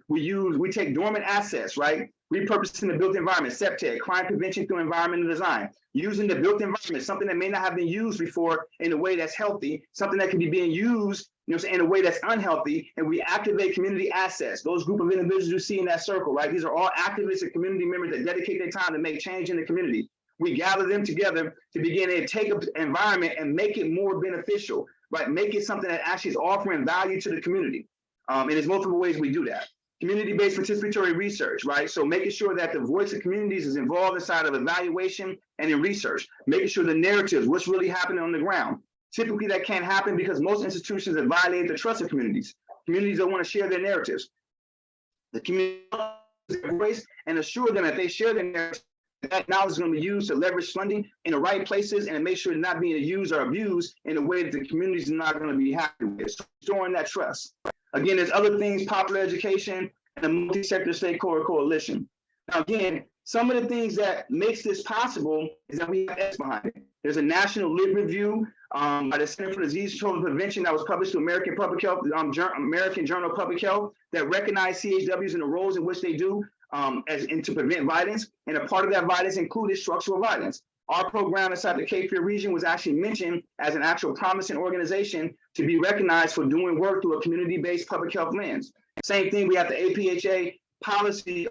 We take dormant assets, right? Repurposing the built environment, SEPTED, crime prevention through environmental design, using the built environment, something that may not have been used before in a way that's healthy, something that can be being used, in a way that's unhealthy, and we activate community assets. Those group of individuals you see in that circle, right? These are all activists and community members that dedicate their time to make change in the community. We gather them together to begin to take an environment and make it more beneficial, right? Make it something that actually is offering value to the community. And there's multiple ways we do that. Community-based participatory research, right? So making sure that the voice of communities is involved inside of evaluation and in research, making sure the narratives, what's really happening on the ground. Typically that can't happen because most institutions have violated the trust of communities. Communities don't want to share their narratives. The community voice and assure them that they share their narratives, that knowledge is going to be used to leverage funding in the right places and make sure it's not being used or abused in a way that the community is not going to be happy with. So storing that trust. Again, there's other things, popular education and a multi-sector stakeholder coalition. Now, again, some of the things that makes this possible is that we have X behind it. There's a national lit review by the Center for Disease Control and Prevention that was published to American Public Health, American Journal of Public Health, that recognize CHWs and the roles in which they do to prevent violence. And a part of that violence included structural violence. Our program inside the Cape Fear region was actually mentioned as an actual promising organization to be recognized for doing work through a community-based public health lens. Same thing, we have the APHA policy,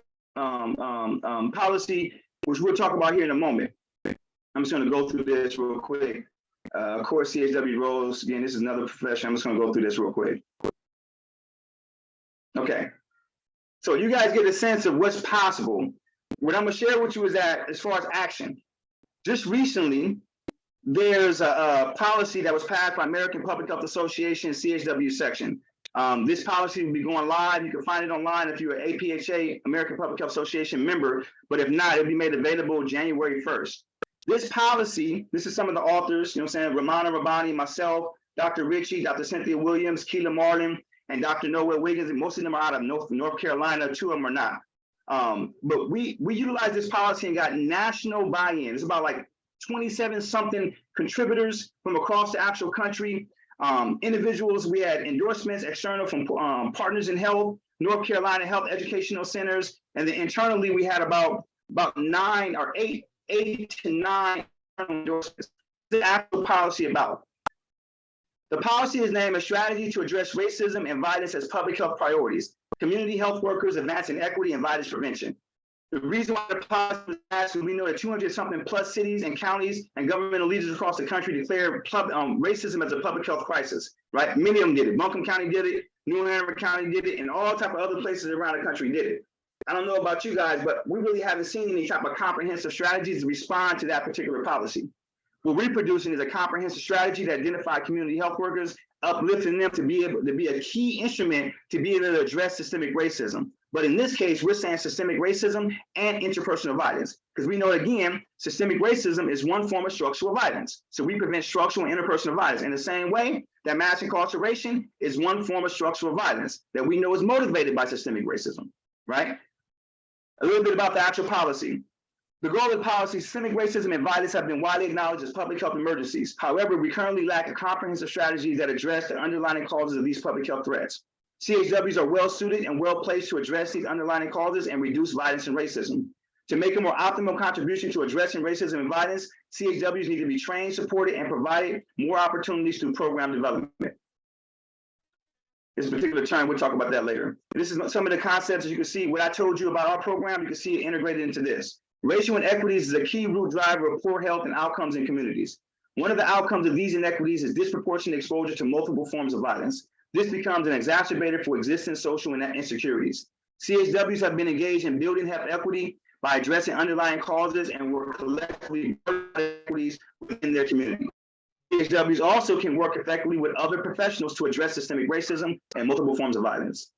which we'll talk about here in a moment. I'm just going to go through this real quick. Of course, CHW roles, again, this is another profession. I'm just going to go through this real quick. Okay. So you guys get a sense of what's possible. What I'm going to share with you is that as far as action, just recently, there's a policy that was passed by American Public Health Association CHW section. This policy will be going live. You can find it online if you're an APHA, American Public Health Association member, but if not, it'll be made available January 1st. This policy, this is some of the authors, Ramana Rabbani, myself, Dr. Ritchie, Dr. Cynthia Williams, Keela Marlin, and Dr. Noah Wiggins, and most of them are out of North Carolina, 2 of them are not. But we utilized this policy and got national buy-in. It's about like 27 something contributors from across the actual country. Individuals, we had endorsements external from Partners in Health, North Carolina Health Educational Centers, and then internally we had about 9 or 8 to 9 endorsements. The actual policy about. The policy is named A Strategy to Address Racism and Violence as Public Health Priorities. Community health workers advancing equity and violence prevention. The reason why the policy was passed is we know that 200 something plus cities and counties and governmental leaders across the country declared racism as a public health crisis, right? Many of them did it. Buncombe County did it, New Hampshire County did it, and all type of other places around the country did it. I don't know about you guys, but we really haven't seen any type of comprehensive strategies to respond to that particular policy. What we're producing is a comprehensive strategy to identify community health workers, uplifting them to be able to be a key instrument to be able to address systemic racism. But in this case, we're saying systemic racism and interpersonal violence, because we know, again, systemic racism is one form of structural violence. So we prevent structural and interpersonal violence in the same way that mass incarceration is one form of structural violence that we know is motivated by systemic racism, right? A little bit about the actual policy. The goal of the policy, systemic racism and violence have been widely acknowledged as public health emergencies. However, we currently lack a comprehensive strategy that address the underlying causes of these public health threats. CHWs are well suited and well placed to address these underlying causes and reduce violence and racism. To make a more optimal contribution to addressing racism and violence, CHWs need to be trained, supported, and provided more opportunities through program development. This particular term, we'll talk about that later. This is some of the concepts, as you can see, what I told you about our program, you can see it integrated into this. Racial inequities is a key root driver of poor health and outcomes in communities. One of the outcomes of these inequities is disproportionate exposure to multiple forms of violence. This becomes an exacerbator for existing social insecurities. CHWs have been engaged in building health equity by addressing underlying causes and work collectively equities within their community. CHWs also can work effectively with other professionals to address systemic racism and multiple forms of violence.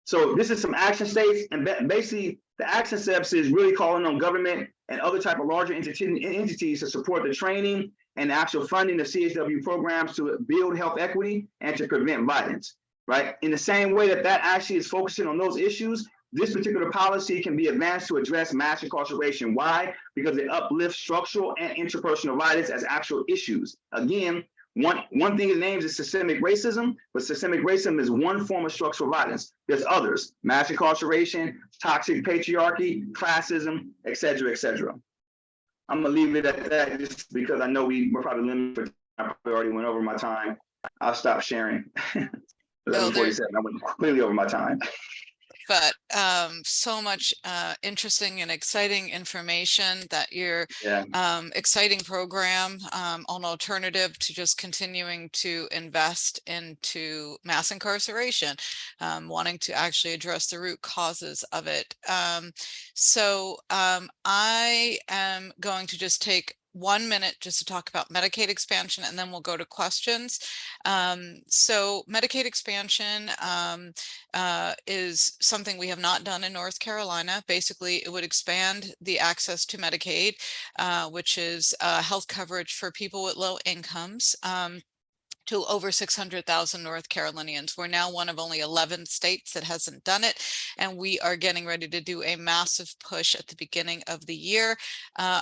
So this is some action states, and basically the action steps is really calling on government and other type of larger entities to support the training and the actual funding of CHW programs to build health equity and to prevent violence, right? In the same way that actually is focusing on those issues, this particular policy can be advanced to address mass incarceration. Why? Because it uplifts structural and interpersonal violence as actual issues. Again, one thing it names is systemic racism, but systemic racism is one form of structural violence. There's others: mass incarceration, toxic patriarchy, classism, et cetera, et cetera. I'm gonna leave it at that just because I know we're probably limited for time. I probably already went over my time. I'll stop sharing. 11:47, I went clearly over my time. But so much interesting and exciting information that your exciting program, an alternative to just continuing to invest into mass incarceration, wanting to actually address the root causes of it. So I am going to just take 1 minute just to talk about Medicaid expansion, and then we'll go to questions. So Medicaid expansion is something we have not done in North Carolina. Basically, it would expand the access to Medicaid, which is health coverage for people with low incomes, to over 600,000 North Carolinians. We're now one of only 11 states that hasn't done it, and we are getting ready to do a massive push at the beginning of the year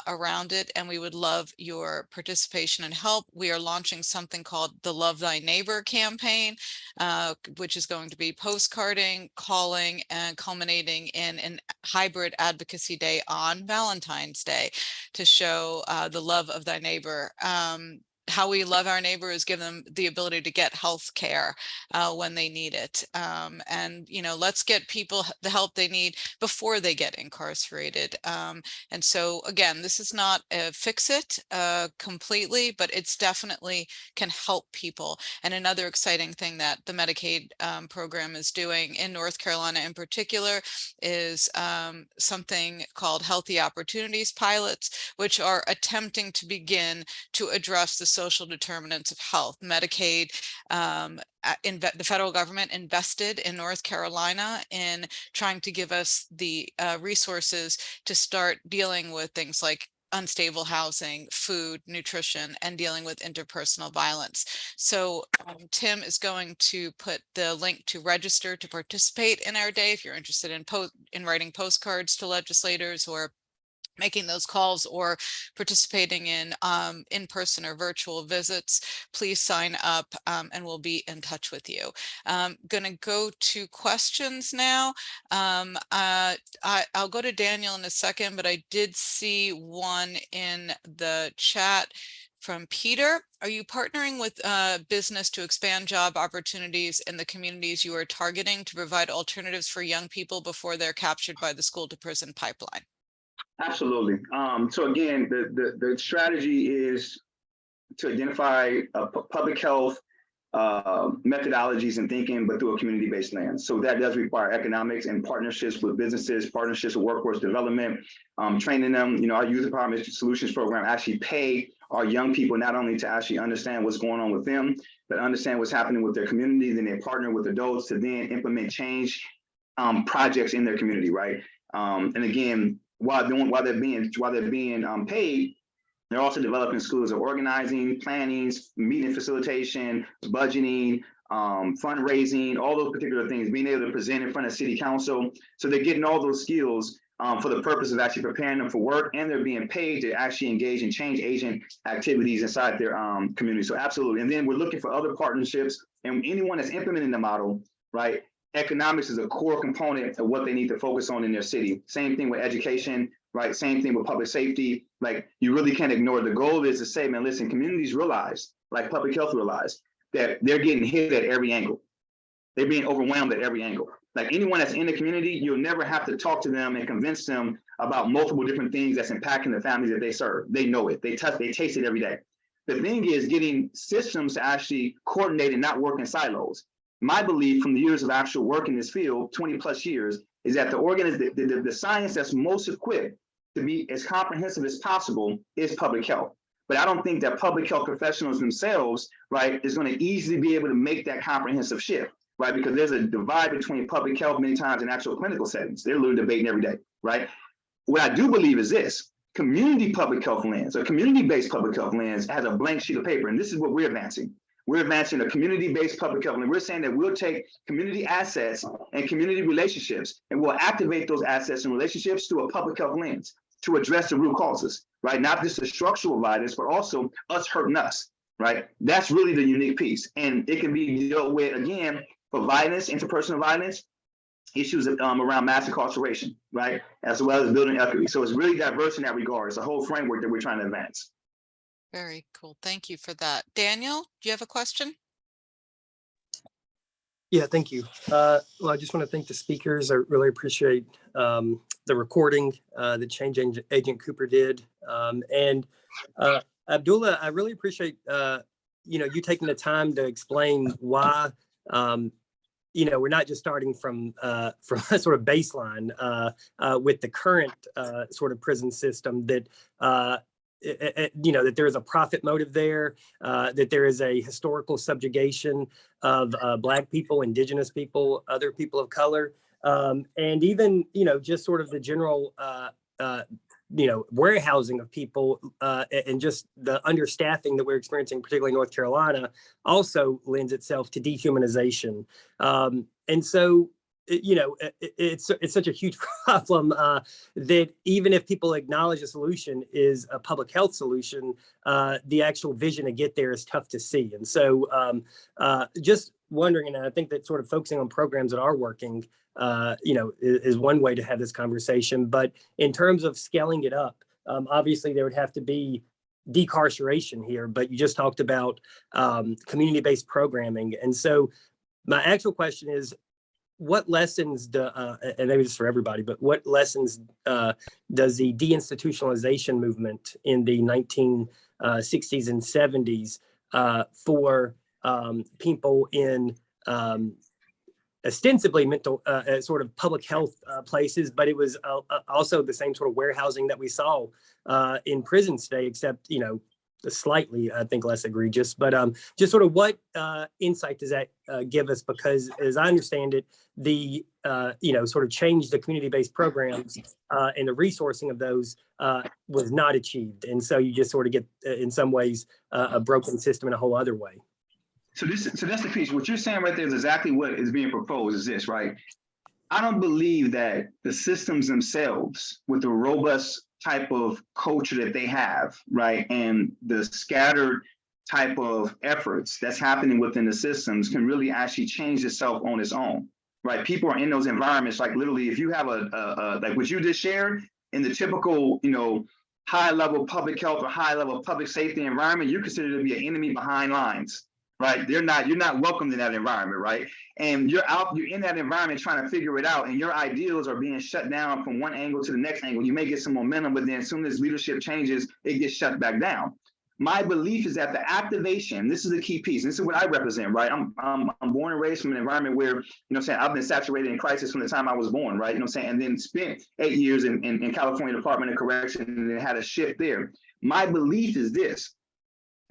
around it, and we would love your participation and help. We are launching something called the Love Thy Neighbor campaign, which is going to be postcarding, calling, and culminating in an hybrid advocacy day on Valentine's Day to show the love of thy neighbor. How we love our neighbor is give them the ability to get health care when they need it. And, you know, let's get people the help they need before they get incarcerated. And so, again, this is not a fix it completely, but it's definitely can help people. And another exciting thing that the Medicaid program is doing in North Carolina in particular is something called Healthy Opportunities Pilots, which are attempting to begin to address the social determinants of health. Medicaid, the federal government invested in North Carolina in trying to give us the resources to start dealing with things like unstable housing, food, nutrition, and dealing with interpersonal violence. So Tim is going to put the link to register to participate in our day if you're interested in writing postcards to legislators or making those calls or participating in in-person or virtual visits. Please sign up and we'll be in touch with you. Gonna go to questions now. I'll go to Daniel in a second, but I did see one in the chat from Peter. Are you partnering with business to expand job opportunities in the communities you are targeting to provide alternatives for young people before they're captured by the school to prison pipeline? Absolutely. So again, the strategy is to identify public health methodologies and thinking, but through a community-based lens. So that does require economics and partnerships with businesses, partnerships with workforce development, training them. You know, our Youth Empowerment Solutions program actually pay our young people not only to actually understand what's going on with them, but understand what's happening with their communities, and they partner with adults to then implement change projects in their community, right? And again, while they're being paid, they're also developing skills of organizing, planning, meeting facilitation, budgeting, fundraising, all those particular things, being able to present in front of city council. So they're getting all those skills for the purpose of actually preparing them for work, and they're being paid to actually engage in change agent activities inside their community. So absolutely. And then we're looking for other partnerships, and anyone that's implementing the model, right? economics is a core component of what they need to focus on in their city. Same thing with education, right? Same thing with public safety. Like, you really can't ignore. The goal is to say, man, listen, communities realize, like public health realize, that they're getting hit at every angle. They're being overwhelmed at every angle. Like, anyone that's in the community, you'll never have to talk to them and convince them about multiple different things that's impacting the families that they serve. They know it. They taste it every day. The thing is getting systems to actually coordinate and not work in silos. My belief from the years of actual work in this field, 20 plus years, is that the science that's most equipped to be as comprehensive as possible is public health. But I don't think that public health professionals themselves, right, is going to easily be able to make that comprehensive shift, right? Because there's a divide between public health many times and actual clinical settings. They're literally debating every day, right? What I do believe is this: community public health lens, or community-based public health lens, has a blank sheet of paper, and this is what we're advancing. We're advancing a community-based public health, and we're saying that we'll take community assets and community relationships, and we'll activate those assets and relationships through a public health lens to address the root causes, right? Not just the structural violence, but also us hurting us, right? That's really the unique piece, and it can be dealt with, again, for violence, interpersonal violence, issues around mass incarceration, right? As well as building equity. So it's really diverse in that regard. It's a whole framework that we're trying to advance. Very cool. Thank you for that. Daniel, do you have a question? Yeah, thank you. Well, I just want to thank the speakers. I really appreciate the recording that Change Agent Cooper did. And Abdullah, I really appreciate you taking the time to explain why we're not just starting from a sort of baseline with the current sort of prison system, that that there is a profit motive there, that there is a historical subjugation of Black people, Indigenous people, other people of color, and even just sort of the general warehousing of people, and just the understaffing that we're experiencing, particularly in North Carolina, also lends itself to dehumanization. And so, it's such a huge problem that even if people acknowledge a solution is a public health solution, the actual vision to get there is tough to see. And so just wondering, and I think that sort of focusing on programs that are working, is one way to have this conversation. But in terms of scaling it up, obviously there would have to be decarceration here, but you just talked about community-based programming. And so my actual question is, what lessons and maybe just for everybody, but what lessons does the deinstitutionalization movement in the 1960s and 70s for people in ostensibly mental sort of public health places, but it was also the same sort of warehousing that we saw in prisons today, except slightly, I think, less egregious. But just sort of what insight does that give us? Because as I understand it, the sort of change the community-based programs and the resourcing of those was not achieved, and so you just sort of get in some ways a broken system in a whole other way. So that's the piece. What you're saying right there is exactly what is being proposed. Is this right? I don't believe that the systems themselves, with the robust type of culture that they have, right, and the scattered type of efforts that's happening within the systems, can really actually change itself on its own, right? People are in those environments, like literally, if you have a like what you just shared, in the typical, high level public health or high level public safety environment, you're considered to be an enemy behind lines, right? You're not welcomed in that environment, right? And you're in that environment trying to figure it out, and your ideals are being shut down from one angle to the next angle. You may get some momentum, but then as soon as leadership changes, it gets shut back down. My belief is that the activation, this is the key piece. This is what I represent, right? I'm born and raised from an environment where, I've been saturated in crisis from the time I was born, right? And then spent 8 years in California Department of Correction, and then had a shift there. My belief is this,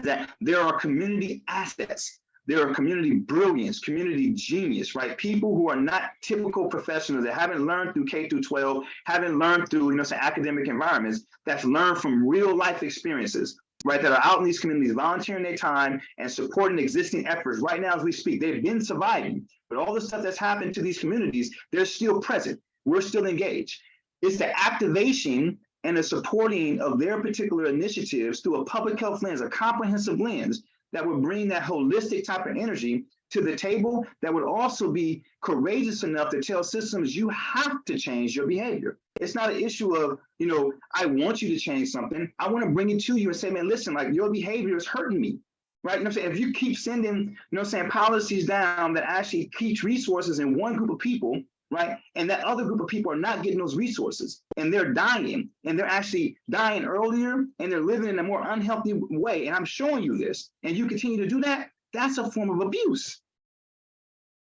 that there are community assets, there are community brilliance, community genius, right? People who are not typical professionals, that haven't learned through K through 12, haven't learned through, academic environments, that's learned from real life experiences, right? That are out in these communities, volunteering their time and supporting existing efforts. Right now, as we speak, they've been surviving, but all the stuff that's happened to these communities, they're still present. We're still engaged. It's the activation and the supporting of their particular initiatives through a public health lens, a comprehensive lens, that would bring that holistic type of energy to the table that would also be courageous enough to tell systems you have to change your behavior. It's not an issue of, you know, I want you to change something. I want to bring it to you and say, man, listen, like your behavior is hurting me. Right. You know what I'm saying? If you keep sending, you know what I'm saying, policies down that actually keeps resources in one group of people, right, and that other group of people are not getting those resources and they're dying, and they're actually dying earlier, and they're living in a more unhealthy way, and I'm showing you this, and you continue to do that, that's a form of abuse.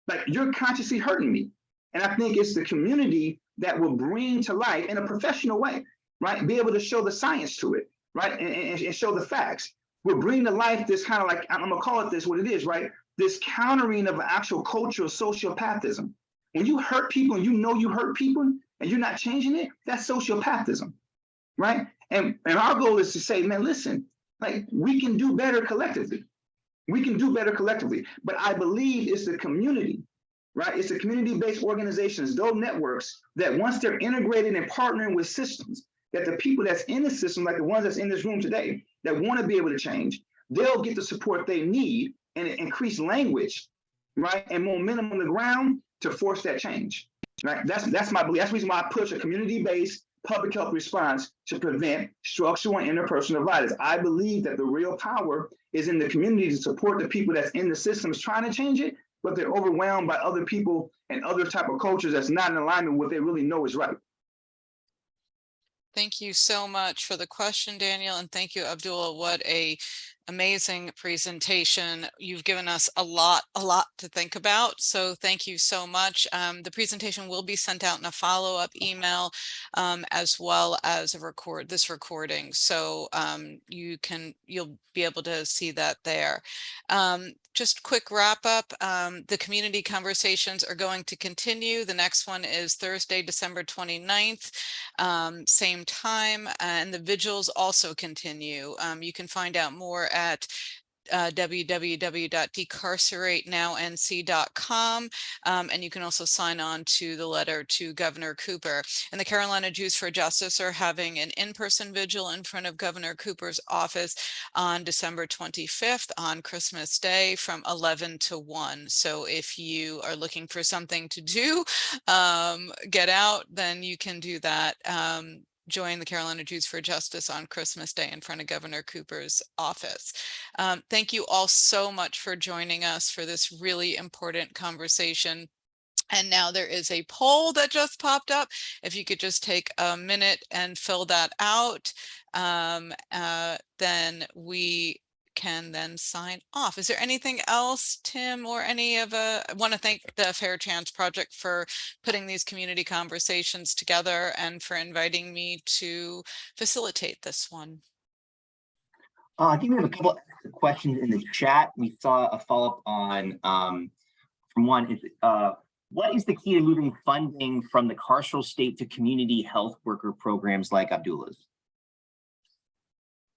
Like, you're consciously hurting me. And I think it's the community that will bring to life in a professional way, right, be able to show the science to it, right, and show the facts. We'll bring to life this kind of, like, I'm gonna call it this what it is, right, this countering of actual cultural sociopathism. When you hurt people and you know you hurt people and you're not changing it, that's sociopathism, right? And our goal is to say, man, listen, like, we can do better collectively. We can do better collectively. But I believe it's the community, right? It's the community-based organizations, those networks, that once they're integrated and partnering with systems, that the people that's in the system, like the ones that's in this room today, that want to be able to change, they'll get the support they need and increase language, right, and momentum on the ground to force that change, right? That's my belief. That's the reason why I push a community-based public health response to prevent structural and interpersonal violence. I believe that the real power is in the community to support the people that's in the systems trying to change it, but they're overwhelmed by other people and other type of cultures that's not in alignment with what they really know is right. Thank you so much for the question, Daniel, and thank you, Abdullah. What a amazing presentation. You've given us a lot to think about. So thank you so much. The presentation will be sent out in a follow-up email, as well as this recording. So you'll be able to see that there. Just quick wrap up. The community conversations are going to continue. The next one is Thursday, December 29th, same time, and the vigils also continue. You can find out more at www.decarceratenownc.com, and you can also sign on to the letter to Governor Cooper. And the Carolina Jews for Justice are having an in-person vigil in front of Governor Cooper's office on December 25th on Christmas Day from 11 to 1. So if you are looking for something to do, get out, then you can do that. Join the Carolina Jews for Justice on Christmas Day in front of Governor Cooper's office. Thank you all so much for joining us for this really important conversation. And now there is a poll that just popped up. If you could just take a minute and fill that out, then we can then sign off. Is there anything else, Tim, or I want to thank the Fair Chance Project for putting these community conversations together and for inviting me to facilitate this one. I think we have a couple of questions in the chat. We saw a follow-up on from one. What is the key to moving funding from the carceral state to community health worker programs like Abdullah's?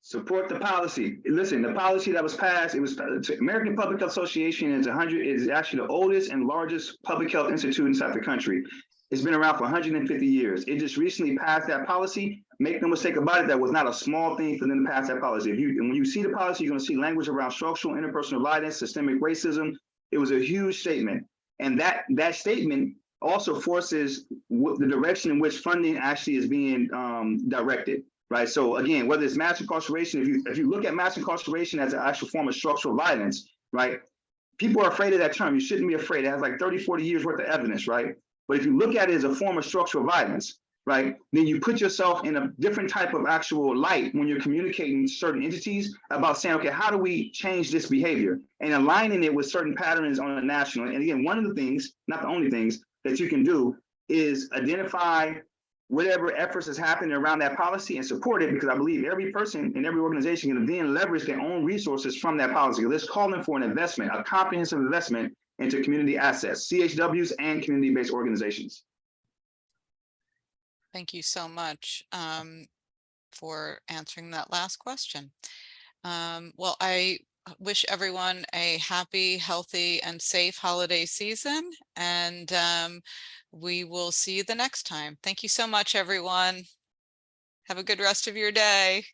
Support the policy. Listen, the policy that was passed, it was American Public Health Association is actually the oldest and largest public health institute inside the country. It's been around for 150 years. It just recently passed that policy. Make no mistake about it, that was not a small thing for them to pass that policy. When you see the policy, you're going to see language around structural interpersonal violence, systemic racism. It was a huge statement. And that statement also forces the direction in which funding actually is being directed. Right. So again, whether it's mass incarceration, if you look at mass incarceration as an actual form of structural violence, right, people are afraid of that term. You shouldn't be afraid. It has like 30, 40 years worth of evidence, right? But if you look at it as a form of structural violence, right, then you put yourself in a different type of actual light when you're communicating to certain entities about saying, okay, how do we change this behavior, and aligning it with certain patterns on a national. And again, one of the things, not the only things, that you can do is identify whatever efforts is happening around that policy and support it, because I believe every person and every organization can then leverage their own resources from that policy. Let's call them for an investment, a comprehensive investment into community assets, CHWs and community-based organizations. Thank you so much for answering that last question. Well, I wish everyone a happy, healthy, and safe holiday season, and we will see you the next time. Thank you so much, everyone. Have a good rest of your day.